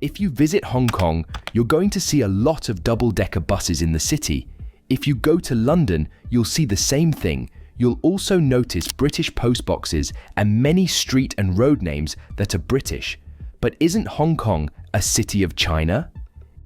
If you visit Hong Kong, you're going to see a lot of double-decker buses in the city. If you go to London, you'll see the same thing. You'll also notice British postboxes and many street and road names that are British. But isn't Hong Kong a city of China?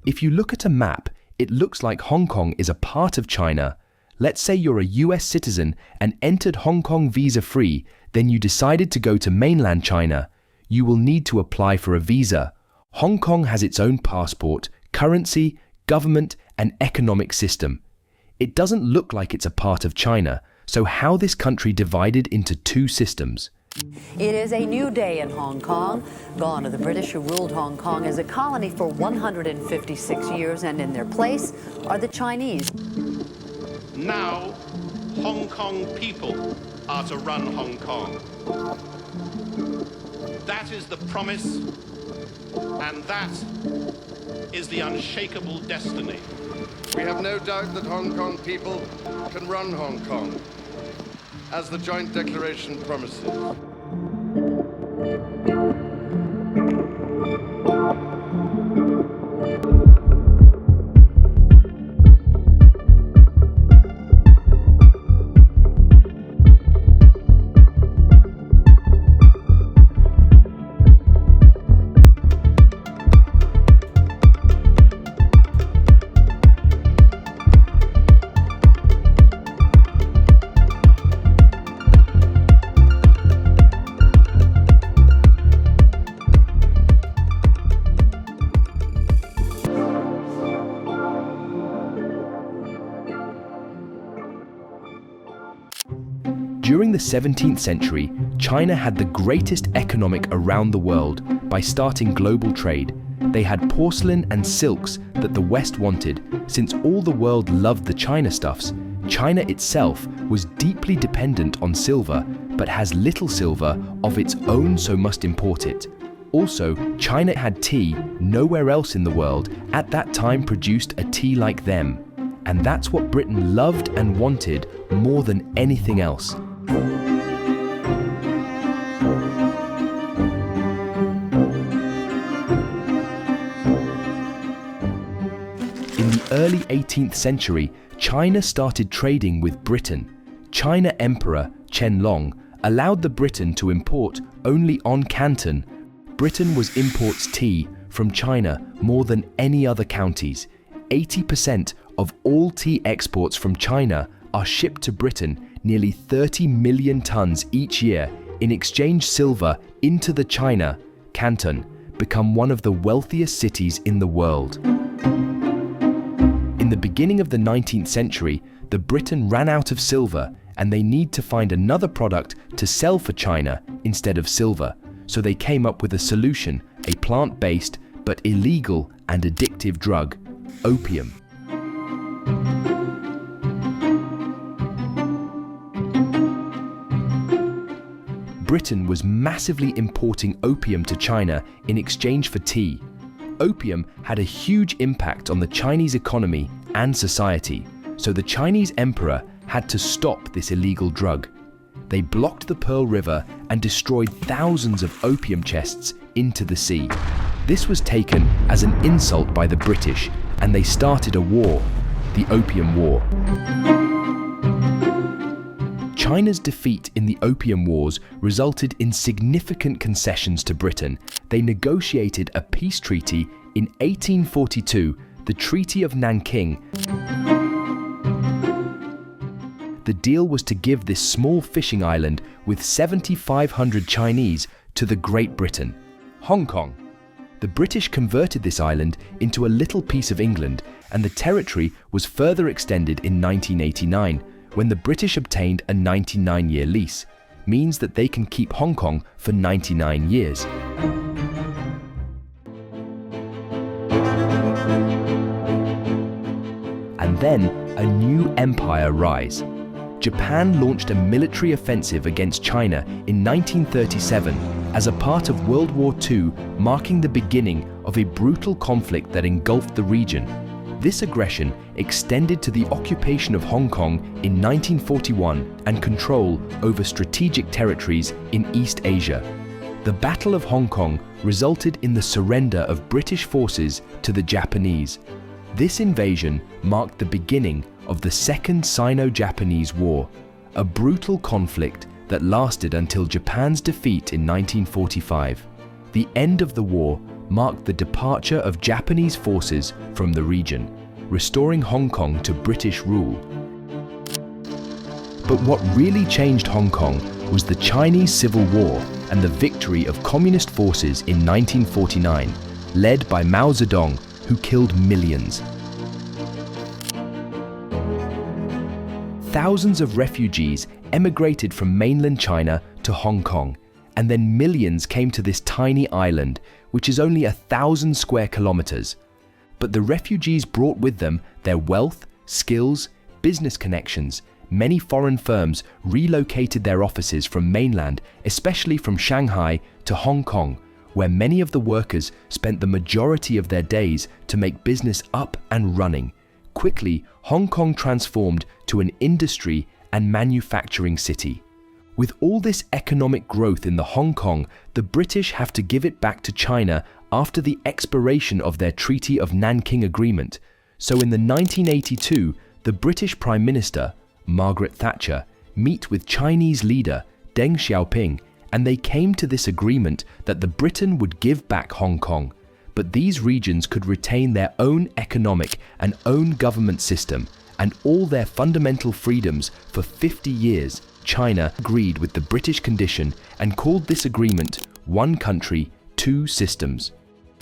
If you look at a map, it looks like Hong Kong is a part of China. Let's say you're a US citizen and entered Hong Kong visa-free, then you decided to go to mainland China. You will need to apply for a visa. Hong Kong has its own passport, currency, government, and economic system. It doesn't look like it's a part of China, so how this country divided into two systems? It is a new day in Hong Kong. Gone are the British who ruled Hong Kong as a colony for 156 years, and in their place are the Chinese. Now, Hong Kong people are to run Hong Kong. That is the promise, and that is the unshakable destiny. We have no doubt that Hong Kong people can run Hong Kong, as the joint declaration promises. During the 17th century, China had the greatest economic around the world by starting global trade. They had porcelain and silks that the West wanted. Since all the world loved the China stuffs, China itself was deeply dependent on silver, but has little silver of its own, so must import it. Also, China had tea nowhere else in the world at that time produced a tea like them. And that's what Britain loved and wanted more than anything else. In the early 18th century, China started trading with Britain. China Emperor Qianlong allowed the Britain to import only on Canton. Britain imports tea from China more than any other counties. 80% of all tea exports from China are shipped to Britain, nearly 30 million tons each year. In exchange, silver into the China, Canton, become one of the wealthiest cities in the world. In the beginning of the 19th century, the Britain ran out of silver and they need to find another product to sell for China instead of silver. So they came up with a solution, a plant-based but illegal and addictive drug, opium. Britain was massively importing opium to China in exchange for tea. Opium had a huge impact on the Chinese economy and society, so the Chinese emperor had to stop this illegal drug. They blocked the Pearl River and destroyed thousands of opium chests into the sea. This was taken as an insult by the British, and they started a war, the Opium War. China's defeat in the Opium Wars resulted in significant concessions to Britain. They negotiated a peace treaty in 1842, the Treaty of Nanking. The deal was to give this small fishing island with 7,500 Chinese to the Great Britain, Hong Kong. The British converted this island into a little piece of England, and the territory was further extended in 1989, when the British obtained a 99-year lease, means that they can keep Hong Kong for 99 years. And then a new empire rise. Japan launched a military offensive against China in 1937 as a part of World War II, marking the beginning of a brutal conflict that engulfed the region. This aggression extended to the occupation of Hong Kong in 1941 and control over strategic territories in East Asia. The Battle of Hong Kong resulted in the surrender of British forces to the Japanese. This invasion marked the beginning of the Second Sino-Japanese War, a brutal conflict that lasted until Japan's defeat in 1945. The end of the war marked the departure of Japanese forces from the region, restoring Hong Kong to British rule. But what really changed Hong Kong was the Chinese Civil War and the victory of communist forces in 1949, led by Mao Zedong, who killed millions. Thousands of refugees emigrated from mainland China to Hong Kong, and then millions came to this tiny island, which is only 1,000 square kilometers. But the refugees brought with them their wealth, skills, business connections. Many foreign firms relocated their offices from mainland, especially from Shanghai to Hong Kong, where many of the workers spent the majority of their days to make business up and running. Quickly, Hong Kong transformed to an industry and manufacturing city. With all this economic growth in the Hong Kong, the British have to give it back to China after the expiration of their Treaty of Nanking Agreement. So in the 1982, the British Prime Minister, Margaret Thatcher, meet with Chinese leader Deng Xiaoping, and they came to this agreement that the Britain would give back Hong Kong, but these regions could retain their own economic and own government system and all their fundamental freedoms for 50 years. China agreed with the British condition and called this agreement One Country, Two Systems.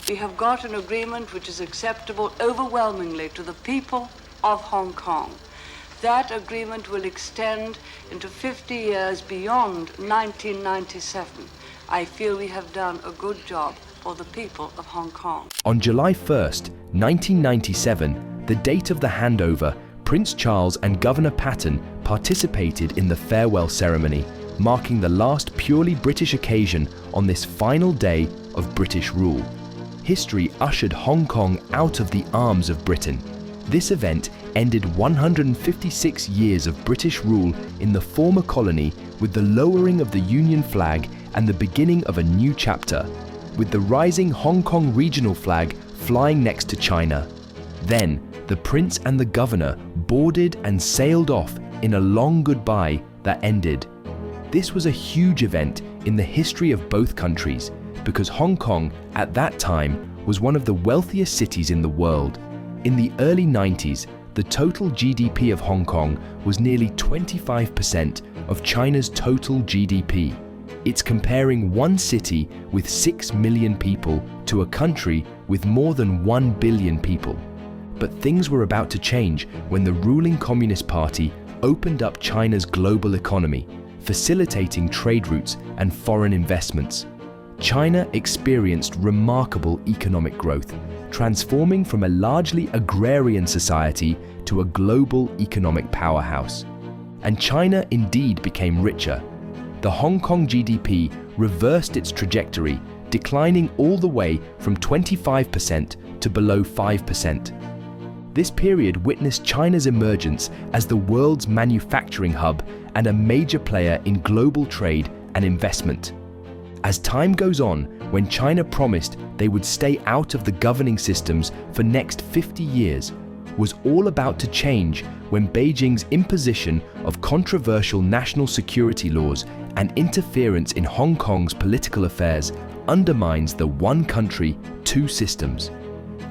We have got an agreement which is acceptable overwhelmingly to the people of Hong Kong. That agreement will extend into 50 years beyond 1997. I feel we have done a good job for the people of Hong Kong. On July 1st, 1997, the date of the handover, Prince Charles and Governor Patton participated in the farewell ceremony, marking the last purely British occasion on this final day of British rule. History ushered Hong Kong out of the arms of Britain. This event ended 156 years of British rule in the former colony with the lowering of the Union flag and the beginning of a new chapter, with the rising Hong Kong regional flag flying next to China. Then, the Prince and the Governor boarded and sailed off in a long goodbye that ended. This was a huge event in the history of both countries because Hong Kong, at that time, was one of the wealthiest cities in the world. In the early 90s, the total GDP of Hong Kong was nearly 25% of China's total GDP. It's comparing one city with 6 million people to a country with more than 1 billion people. But things were about to change when the ruling Communist Party opened up China's global economy, facilitating trade routes and foreign investments. China experienced remarkable economic growth, transforming from a largely agrarian society to a global economic powerhouse. And China indeed became richer. The Hong Kong GDP reversed its trajectory, declining all the way from 25% to below 5%. This period witnessed China's emergence as the world's manufacturing hub and a major player in global trade and investment. As time goes on, when China promised they would stay out of the governing systems for next 50 years, was all about to change when Beijing's imposition of controversial national security laws and interference in Hong Kong's political affairs undermines the one country, two systems.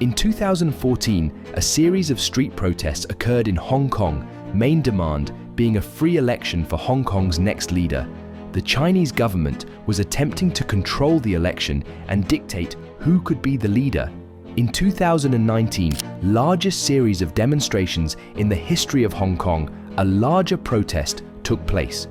In 2014, a series of street protests occurred in Hong Kong, main demand being a free election for Hong Kong's next leader. The Chinese government was attempting to control the election and dictate who could be the leader. In 2019, largest series of demonstrations in the history of Hong Kong, a larger protest took place.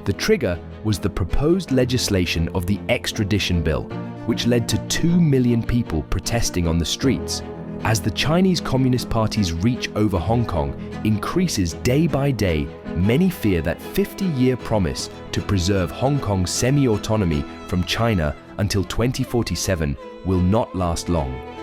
The trigger was the proposed legislation of the extradition bill, which led to 2 million people protesting on the streets. As the Chinese Communist Party's reach over Hong Kong increases day by day, many fear that 50-year promise to preserve Hong Kong's semi-autonomy from China until 2047 will not last long.